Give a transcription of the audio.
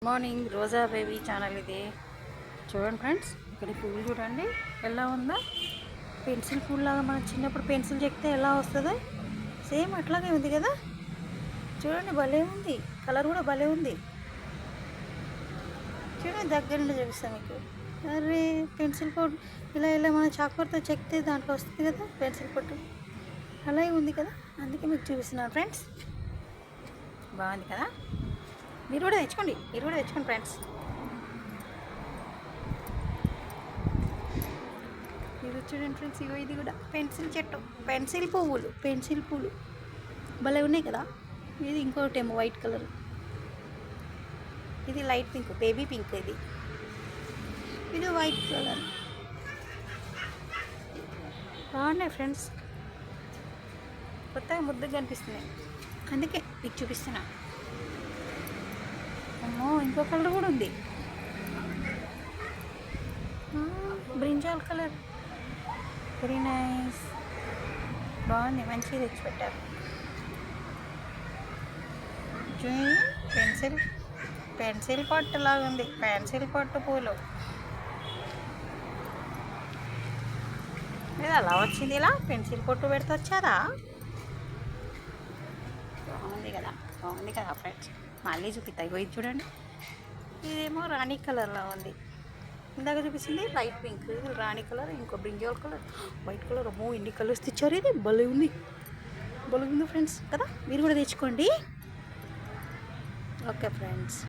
Morning రోజా baby channel ఇది. చూడండి friends, ఇక్కడ పువ్వు చూడండి ఎలా ఉందో. పెన్సిల్ పువ్వు లాగా మనం చిన్నప్పుడు పెన్సిల్ చెక్కితే ఎలా వస్తుందో సేమ్ అట్లాగే ఉంది కదా. చూడండి భలే ఉంది, కలర్ కూడా భలే ఉంది. చూడండి దగ్గర నుండి చూపిస్తాను మీకు. అరే పెన్సిల్ పొట్టు ఇలా ఇలా మనం చాకుతో చెక్కితే దాంట్లో వస్తుంది కదా పెన్సిల్ పొట్టు, అలాగే ఉంది కదా. అందుకే మీకు చూపిస్తున్నాను ఫ్రెండ్స్. బాగుంది కదా. మీరు కూడా తెచ్చుకోండి ఫ్రెండ్స్. ఇది చూడండి ఫ్రెండ్స్, ఇగో ఇది కూడా పెన్సిల్ చెట్టు, పెన్సిల్ పువ్వులు భలే ఉన్నాయి కదా. ఇది ఇంకోటి ఏమో వైట్ కలర్, ఇది లైట్ పింక్, బేబీ పింక్. ఇది వైట్ కలర్. బాగున్నాయి ఫ్రెండ్స్, కొత్తగా ముద్దుగా కనిపిస్తున్నాయి, అందుకే మీకు చూపిస్తున్నా. అమ్మో ఇంకో కలర్ కూడా ఉంది, బ్రింజాల్ కలర్. వెరీ నైస్, బాగుంది, మంచిగా తెచ్చిపెట్టారు. పెన్సిల్ పట్టు లాగా ఉంది, పెన్సిల్ పట్టు పూలు. ఇది అలా వచ్చింది, ఇలా పెన్సిల్ పొట్టు పెడితే వచ్చారా. బాగుంది కదా ఫ్రెండ్స్. మళ్ళీ చూపిస్తాయి, ఇది చూడండి. ఇదేమో రాణి కలర్లో ఉంది, ఇందాక చూపిస్తుంది లైట్ పింక్. ఇది రాణి కలర్, ఇంకో బ్రింజాల్ కలర్, వైట్ కలర్. అమ్మో ఎన్ని కలర్స్ తెచ్చారు, ఇది భలే ఉంది ఫ్రెండ్స్ కదా. మీరు కూడా తెచ్చుకోండి. Okay friends.